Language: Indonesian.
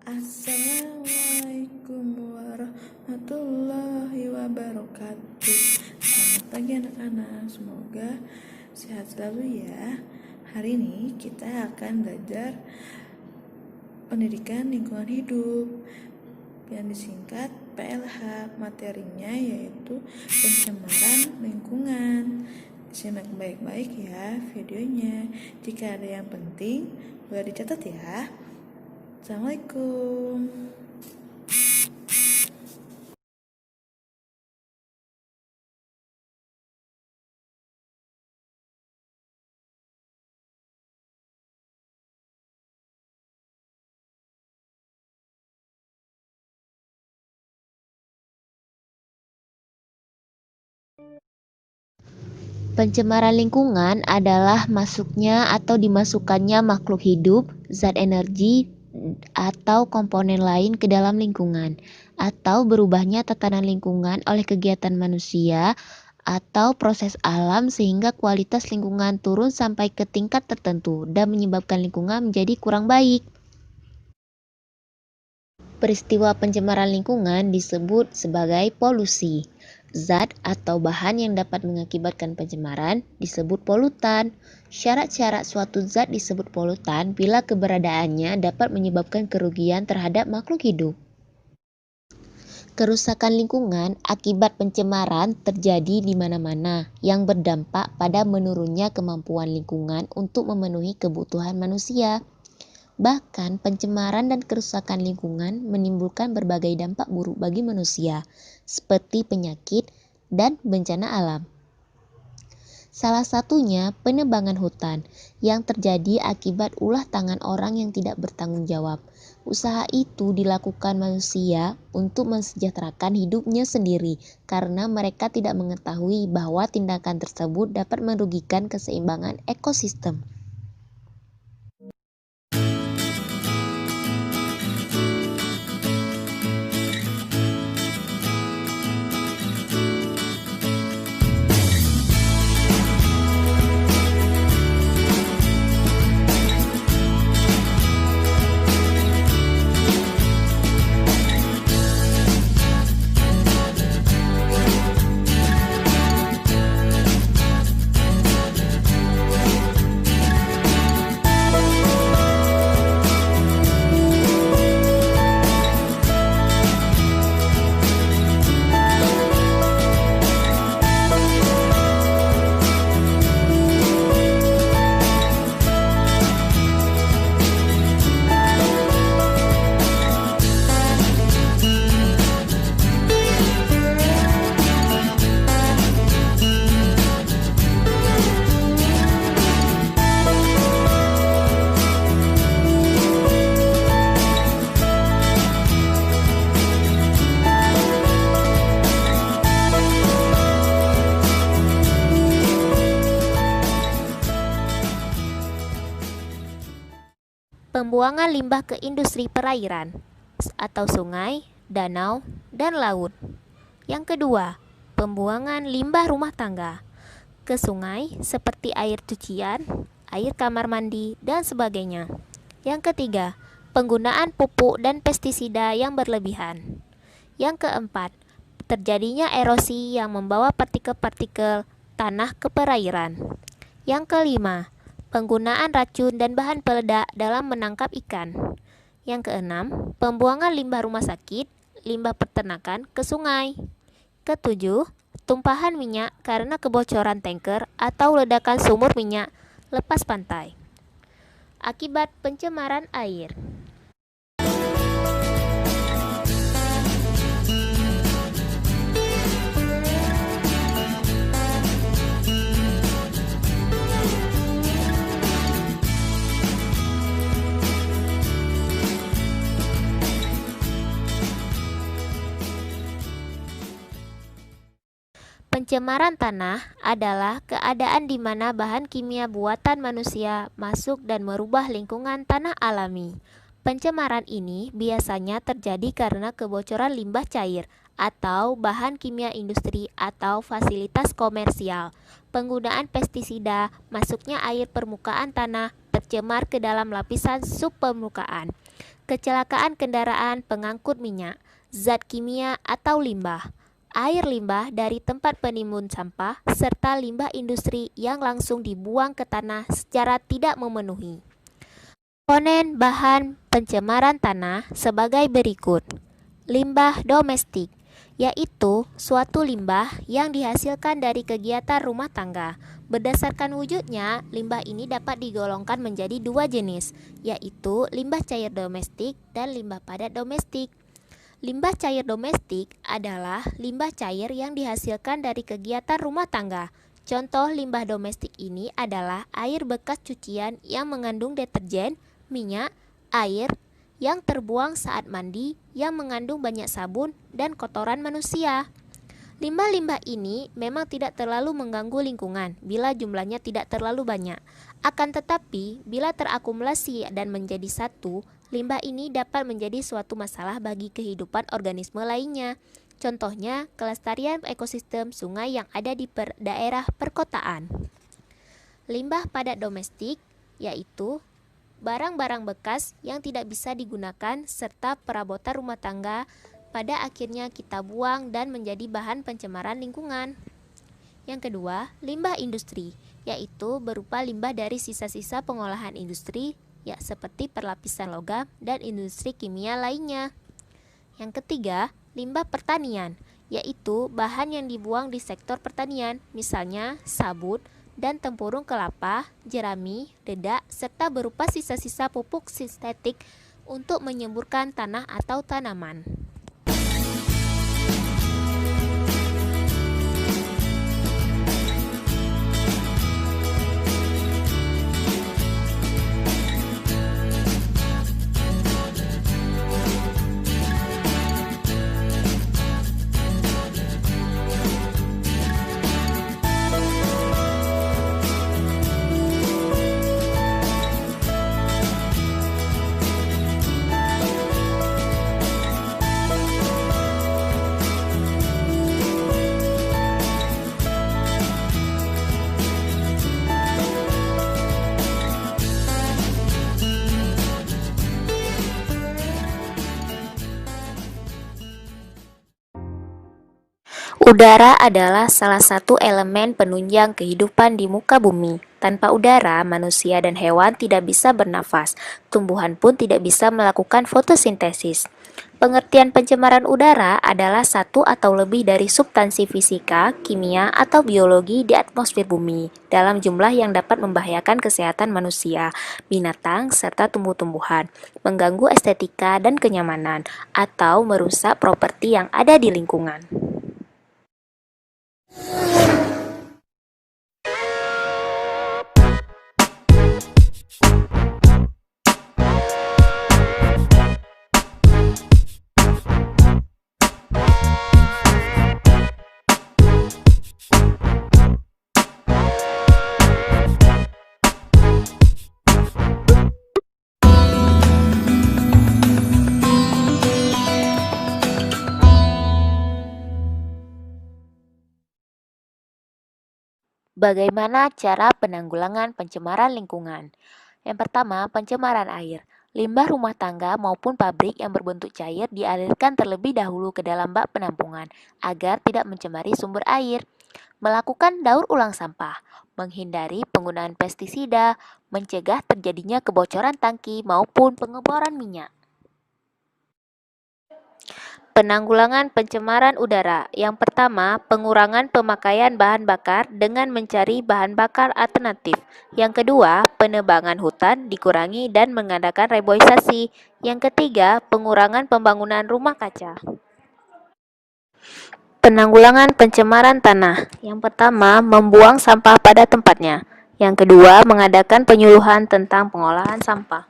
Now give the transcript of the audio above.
Assalamualaikum warahmatullahi wabarakatuh. Selamat pagi anak-anak, semoga sehat selalu ya. Hari ini kita akan belajar pendidikan lingkungan hidup yang disingkat PLH. Materinya yaitu pencemaran lingkungan. Simak baik-baik ya videonya. Jika ada yang penting boleh dicatat ya. Assalamualaikum. Pencemaran lingkungan adalah masuknya atau dimasukkannya makhluk hidup, zat energi, atau komponen lain ke dalam lingkungan, atau berubahnya tatanan lingkungan oleh kegiatan manusia atau proses alam sehingga kualitas lingkungan turun sampai ke tingkat tertentu dan menyebabkan lingkungan menjadi kurang baik. Peristiwa pencemaran lingkungan disebut sebagai polusi. Zat atau bahan yang dapat mengakibatkan pencemaran disebut polutan. Syarat-syarat suatu zat disebut polutan bila keberadaannya dapat menyebabkan kerugian terhadap makhluk hidup. Kerusakan lingkungan akibat pencemaran terjadi di mana-mana yang berdampak pada menurunnya kemampuan lingkungan untuk memenuhi kebutuhan manusia. Bahkan pencemaran dan kerusakan lingkungan menimbulkan berbagai dampak buruk bagi manusia, seperti penyakit dan bencana alam. Salah satunya penebangan hutan yang terjadi akibat ulah tangan orang yang tidak bertanggung jawab. Usaha itu dilakukan manusia untuk mensejahterakan hidupnya sendiri karena mereka tidak mengetahui bahwa tindakan tersebut dapat merugikan keseimbangan ekosistem. Pembuangan limbah ke industri perairan atau sungai, danau, dan laut. Yang kedua, pembuangan limbah rumah tangga ke sungai seperti air cucian, air kamar mandi, dan sebagainya. Yang ketiga, penggunaan pupuk dan pestisida yang berlebihan. Yang keempat, terjadinya erosi yang membawa partikel-partikel tanah ke perairan. Yang kelima, penggunaan racun dan bahan peledak dalam menangkap ikan. Yang keenam, pembuangan limbah rumah sakit, limbah peternakan ke sungai. Ketujuh, tumpahan minyak karena kebocoran tanker atau ledakan sumur minyak lepas pantai. Akibat pencemaran air. Pencemaran tanah adalah keadaan di mana bahan kimia buatan manusia masuk dan merubah lingkungan tanah alami. Pencemaran ini biasanya terjadi karena kebocoran limbah cair atau bahan kimia industri atau fasilitas komersial, penggunaan pestisida, masuknya air permukaan tanah tercemar ke dalam lapisan subpermukaan, kecelakaan kendaraan pengangkut minyak, zat kimia atau limbah, air limbah dari tempat penimbun sampah, serta limbah industri yang langsung dibuang ke tanah secara tidak memenuhi. Komponen bahan pencemaran tanah sebagai berikut. Limbah domestik, yaitu suatu limbah yang dihasilkan dari kegiatan rumah tangga. Berdasarkan wujudnya, limbah ini dapat digolongkan menjadi dua jenis, yaitu limbah cair domestik dan limbah padat domestik. Limbah cair domestik adalah limbah cair yang dihasilkan dari kegiatan rumah tangga. Contoh limbah domestik ini adalah air bekas cucian yang mengandung deterjen, minyak, air yang terbuang saat mandi yang mengandung banyak sabun dan kotoran manusia. Limbah-limbah ini memang tidak terlalu mengganggu lingkungan bila jumlahnya tidak terlalu banyak. Akan tetapi, bila terakumulasi dan menjadi satu, limbah ini dapat menjadi suatu masalah bagi kehidupan organisme lainnya. Contohnya, kelestarian ekosistem sungai yang ada di daerah perkotaan. Limbah padat domestik yaitu barang-barang bekas yang tidak bisa digunakan serta perabotan rumah tangga pada akhirnya kita buang dan menjadi bahan pencemaran lingkungan. Yang kedua, limbah industri, yaitu berupa limbah dari sisa-sisa pengolahan industri, ya seperti perlapisan logam dan industri kimia lainnya. Yang ketiga, limbah pertanian, yaitu bahan yang dibuang di sektor pertanian, misalnya sabut dan tempurung kelapa, jerami, dedak, serta berupa sisa-sisa pupuk sintetik untuk menyemburkan tanah atau tanaman. Udara adalah salah satu elemen penunjang kehidupan di muka bumi. Tanpa udara, manusia dan hewan tidak bisa bernafas. Tumbuhan pun tidak bisa melakukan fotosintesis. Pengertian pencemaran udara adalah satu atau lebih dari substansi fisika, kimia, atau biologi di atmosfer bumi dalam jumlah yang dapat membahayakan kesehatan manusia, binatang, serta tumbuh-tumbuhan, mengganggu estetika dan kenyamanan, atau merusak properti yang ada di lingkungan. Bagaimana cara penanggulangan pencemaran lingkungan? Yang pertama, pencemaran air. Limbah rumah tangga maupun pabrik yang berbentuk cair dialirkan terlebih dahulu ke dalam bak penampungan agar tidak mencemari sumber air. Melakukan daur ulang sampah, menghindari penggunaan pestisida, mencegah terjadinya kebocoran tangki maupun pengeboran minyak. Penanggulangan pencemaran udara. Yang pertama, pengurangan pemakaian bahan bakar dengan mencari bahan bakar alternatif. Yang kedua, penebangan hutan dikurangi dan mengadakan reboisasi. Yang ketiga, pengurangan pembangunan rumah kaca. Penanggulangan pencemaran tanah. Yang pertama, membuang sampah pada tempatnya. Yang kedua, mengadakan penyuluhan tentang pengolahan sampah.